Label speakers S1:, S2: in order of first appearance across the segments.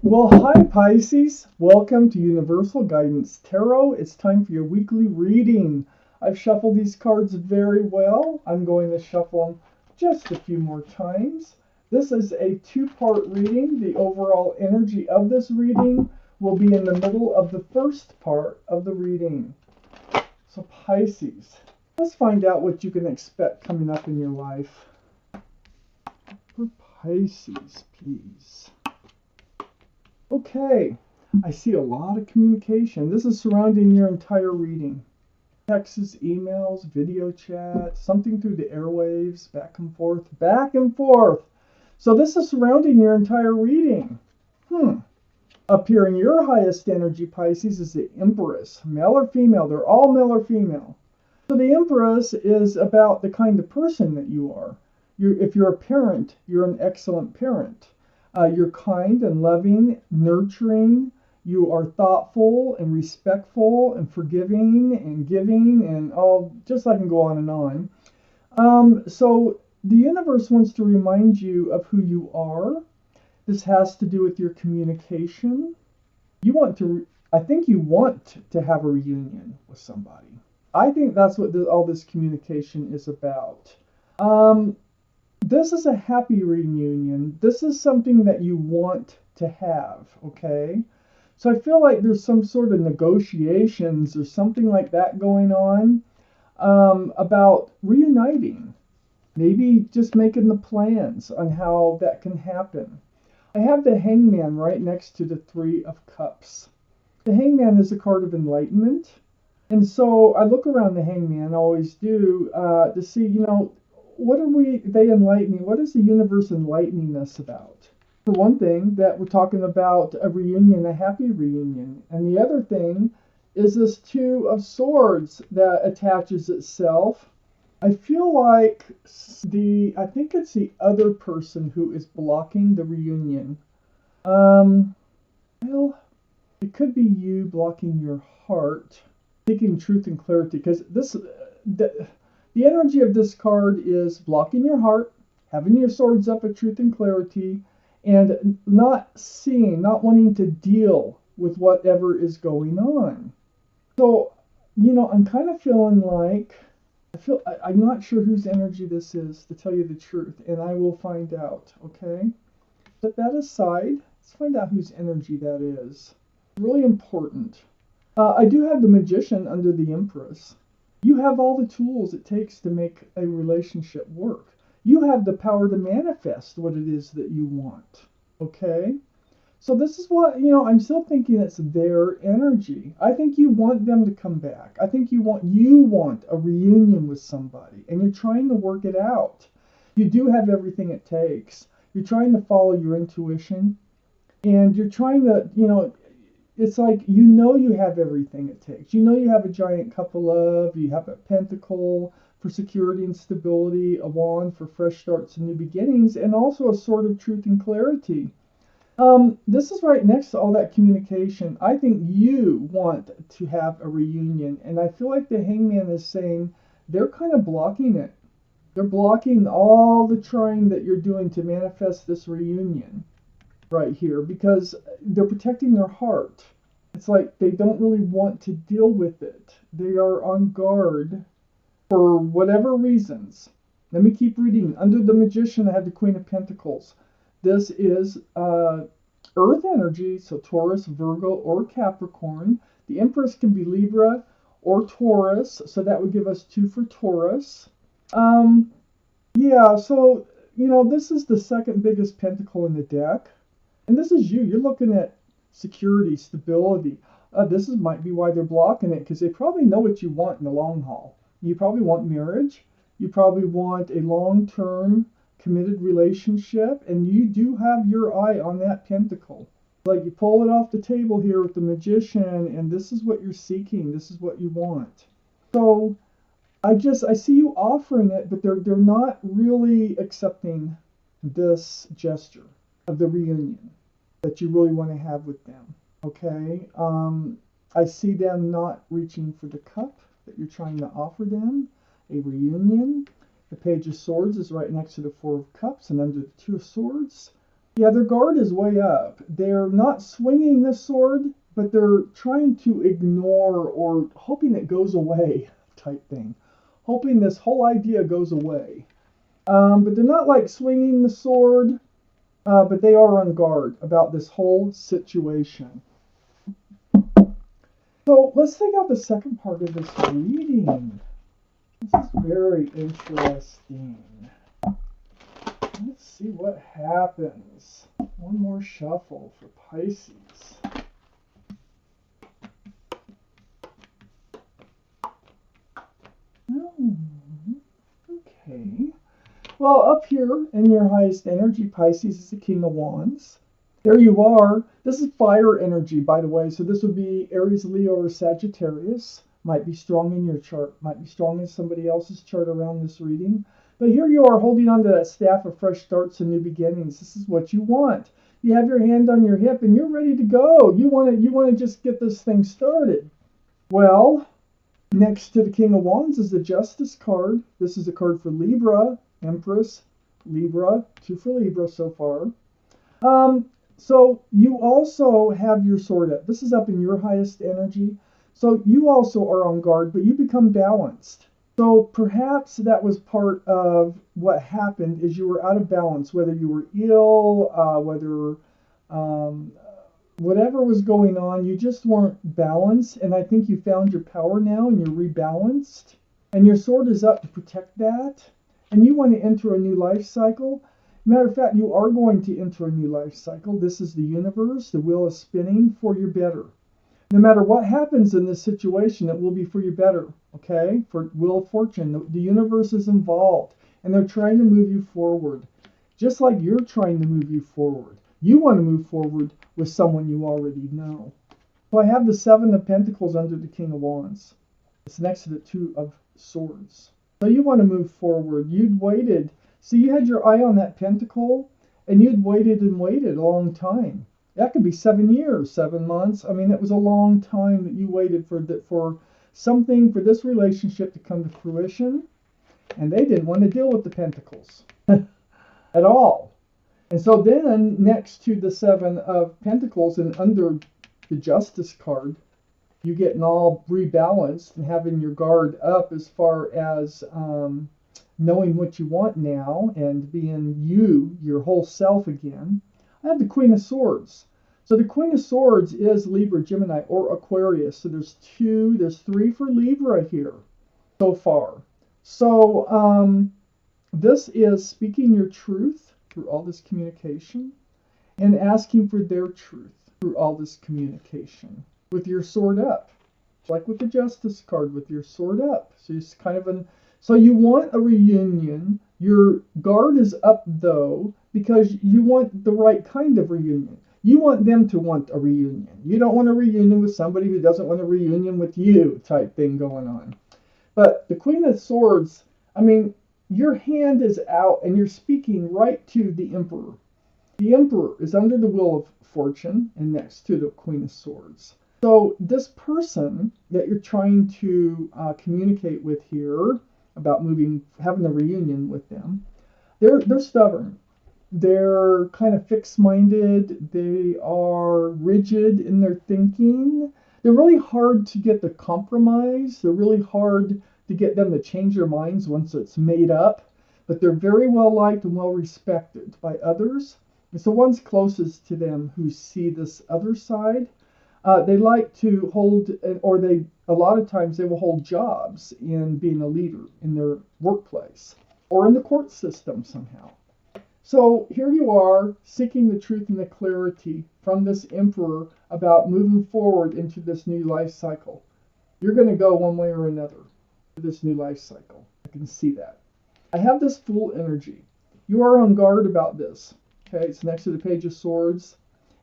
S1: Well, hi Pisces. Welcome to Universal Guidance Tarot. It's time for your weekly reading. I've shuffled these cards very well. I'm going to shuffle them just a few more times. This is a two-part reading. The overall energy of this reading will be in the middle of the first part of the reading. So Pisces, let's find out what you can expect coming up in your life. For Pisces, please. Okay, I see a lot of communication. This is surrounding your entire reading. Texts, emails, video chat, something through the airwaves, back and forth, back and forth. So this is surrounding your entire reading. Up here in your highest energy, Pisces, is the Empress. Male or female, they're all male or female. So the Empress is about the kind of person that you are. If you're a parent, you're an excellent parent. You're kind and loving, nurturing. You are thoughtful and respectful and forgiving and giving and just I can go on and on. So the universe wants to remind you of who you are. This has to do with your communication. I think you want to have a reunion with somebody. I think that's what all this communication is about. This is a happy reunion. This is something that you want to have, okay? So I feel like there's some sort of negotiations or something like that going on about reuniting. Maybe just making the plans on how that can happen. I have the Hangman right next to the Three of Cups. The Hangman is a card of enlightenment. And so I look around the Hangman, I always do, to see, what are they enlightening? What is the universe enlightening us about? For one thing, that we're talking about a reunion, a happy reunion. And the other thing is this Two of Swords that attaches itself. I feel like I think it's the other person who is blocking the reunion. Well, it could be you blocking your heart, seeking truth and clarity, because the energy of this card is blocking your heart, having your swords up at truth and clarity, and not wanting to deal with whatever is going on. So, I'm kind of feeling like, I'm not sure whose energy this is, to tell you the truth, and I will find out, okay? Set that aside. Let's find out whose energy that is. It's really important. I do have the Magician under the Empress. You have all the tools it takes to make a relationship work. You have the power to manifest what it is that you want. Okay? So this is what, I'm still thinking it's their energy. I think you want them to come back. I think you want a reunion with somebody, and you're trying to work it out. You do have everything it takes. You're trying to follow your intuition, and you're trying to, it's like you have everything it takes. You have a giant cup of love, you have a pentacle for security and stability, a wand for fresh starts and new beginnings, and also a sword of truth and clarity. This is right next to all that communication. I think you want to have a reunion, and I feel like the Hangman is saying they're kind of blocking it. They're blocking all the trying that you're doing to manifest this reunion right here, because they're protecting their heart. It's like they don't really want to deal with it. They are on guard for whatever reasons. Let me keep reading. Under the Magician, I have the Queen of Pentacles. This is Earth energy, so Taurus, Virgo, or Capricorn. The Empress can be Libra or Taurus, so that would give us 2 for Taurus. Yeah, so, this is the second biggest pentacle in the deck. And this is you. You're looking at security, stability. This might be why they're blocking it, because they probably know what you want in the long haul. You probably want marriage. You probably want a long-term committed relationship, and you do have your eye on that pentacle. Like, you pull it off the table here with the Magician, and this is what you're seeking. This is what you want. So I see you offering it, but they're not really accepting this gesture of the reunion that you really want to have with them. Okay? I see them not reaching for the cup that you're trying to offer them, a reunion. The Page of Swords is right next to the Four of Cups, and under the Two of Swords, Yeah, their guard is way up. They're not swinging the sword, but they're trying to ignore or hoping it goes away type thing. Hoping this whole idea goes away. But they're not like swinging the sword, but they are on guard about this whole situation. So let's take out the second part of this reading. This is very interesting. Let's see what happens. One more shuffle for Pisces. Oh, okay. Well, up here in your highest energy, Pisces is the King of Wands. There you are. This is fire energy, by the way. So this would be Aries, Leo, or Sagittarius. Might be strong in your chart. Might be strong in somebody else's chart around this reading. But here you are holding on to that staff of fresh starts and new beginnings. This is what you want. You have your hand on your hip and you're ready to go. You want to just get this thing started. Well, next to the King of Wands is the Justice card. This is a card for Libra, Empress, Libra, 2 for Libra so far. So you also have your sword up. This is up in your highest energy. So you also are on guard, but you become balanced. So perhaps that was part of what happened is you were out of balance, whether you were ill, whatever was going on, you just weren't balanced. And I think you found your power now and you're rebalanced. And your sword is up to protect that. And you want to enter a new life cycle. Matter of fact, you are going to enter a new life cycle. This is the universe. The wheel is spinning for your better. No matter what happens in this situation, it will be for your better, okay? For Wheel of Fortune, the universe is involved, and they're trying to move you forward, just like you're trying to move you forward. You want to move forward with someone you already know. So I have the 7 of Pentacles under the King of Wands. It's next to the 2 of Swords. So you want to move forward. You'd waited. See, you had your eye on that pentacle, and you'd waited and waited a long time. That could be 7 years, 7 months. I mean, it was a long time that you waited for something, for this relationship to come to fruition. And they didn't want to deal with the pentacles at all. And so then, next to the 7 of Pentacles and under the Justice card, you getting all rebalanced and having your guard up as far as knowing what you want now and being you, your whole self again. I have the Queen of Swords. So the Queen of Swords is Libra, Gemini, or Aquarius. So there's 3 for Libra here so far. So this is speaking your truth through all this communication and asking for their truth through all this communication with your sword up. Like with the Justice card, with your sword up. So it's kind of so you want a reunion. Your guard is up though, because you want the right kind of reunion. You want them to want a reunion. You don't want a reunion with somebody who doesn't want a reunion with you type thing going on. But the Queen of Swords, I mean, your hand is out and you're speaking right to the Emperor. The Emperor is under the Wheel of Fortune and next to the Queen of Swords. So this person that you're trying to communicate with here about having a reunion with them, they're stubborn. They're kind of fixed-minded. They are rigid in their thinking. They're really hard to get the compromise. They're really hard to get them to change their minds once it's made up. But they're very well liked and well respected by others. It's the ones closest to them who see this other side. They like to hold, or a lot of times they will hold jobs in being a leader in their workplace or in the court system somehow. So here you are seeking the truth and the clarity from this Emperor about moving forward into this new life cycle. You're going to go one way or another to this new life cycle. I can see that. I have this Fool energy. You are on guard about this. Okay, it's next to the Page of Swords,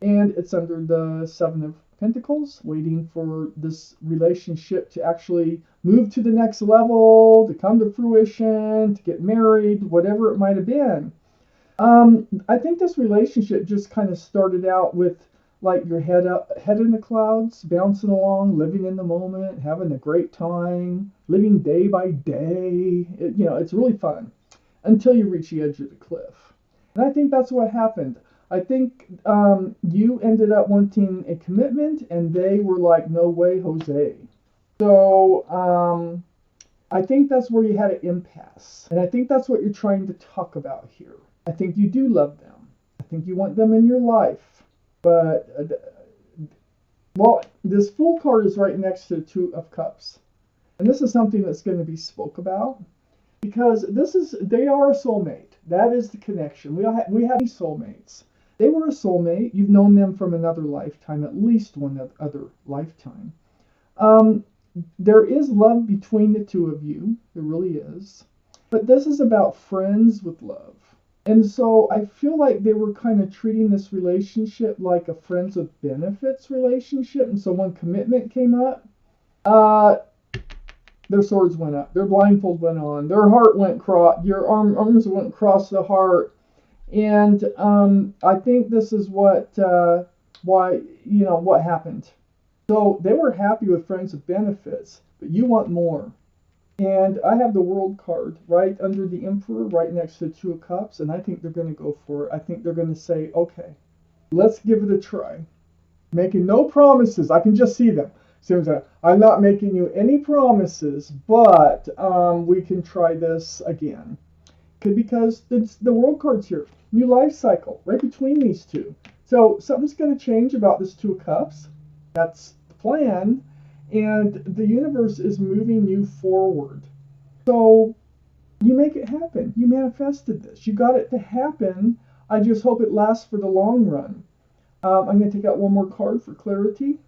S1: and it's under the 7 of Pentacles, waiting for this relationship to actually move to the next level, to come to fruition, to get married, whatever it might have been. I think this relationship just kind of started out with like your head in the clouds, bouncing along, living in the moment, having a great time, living day by day. It's really fun until you reach the edge of the cliff. And I think that's what happened. I think you ended up wanting a commitment, and they were like, no way, Jose. So I think that's where you had an impasse. And I think that's what you're trying to talk about here. I think you do love them. I think you want them in your life. But, well, this Fool card is right next to the Two of Cups. And this is something that's going to be spoke about. Because they are a soulmate. That is the connection. We have these soulmates. They were a soulmate. You've known them from another lifetime, at least one other lifetime. There is love between the two of you. There really is. But this is about friends with love. And so I feel like they were kind of treating this relationship like a friends with benefits relationship. And so when commitment came up, their swords went up, their blindfold went on, their heart went your arms went across the heart. And I think this is what happened. So they were happy with friends with benefits, but you want more. And I have the World card right under the Emperor, right next to the Two of Cups, and I think they're going to go for it. I think they're going to say, okay, let's give it a try. Making no promises. I can just see them. I'm not making you any promises, but we can try this again. Because the World card's here. New life cycle, right between these two. So something's going to change about this Two of Cups. That's the plan. And the universe is moving you forward. So you make it happen. You manifested this. You got it to happen. I just hope it lasts for the long run. I'm going to take out one more card for clarity.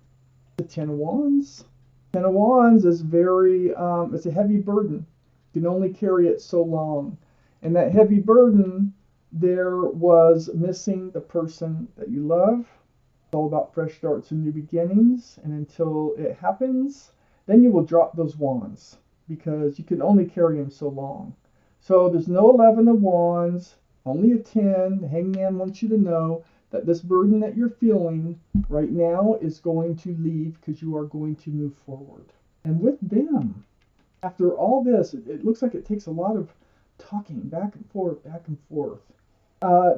S1: The Ten of Wands. Ten of Wands is it's a heavy burden. You can only carry it so long. And that heavy burden, there was missing the person that you love. It's all about fresh starts and new beginnings. And until it happens, then you will drop those wands because you can only carry them so long. So there's no 11 of Wands, only a 10. The Hangman wants you to know that this burden that you're feeling right now is going to leave because you are going to move forward. And with them, after all this, it looks like it takes a lot of talking back and forth, back and forth.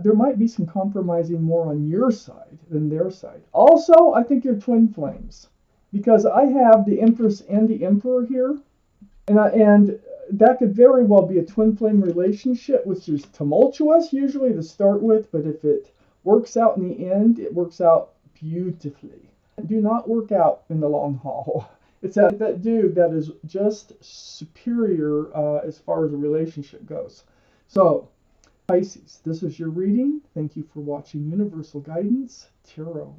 S1: There might be some compromising more on your side than their side. Also, I think you're twin flames because I have the Empress and the Emperor here, and that could very well be a twin flame relationship, which is tumultuous usually to start with, but if it works out in the end, it works out beautifully. Do not work out in the long haul. It's that dude that is just superior as far as a relationship goes. So, Pisces, this is your reading. Thank you for watching Universal Guidance Tarot.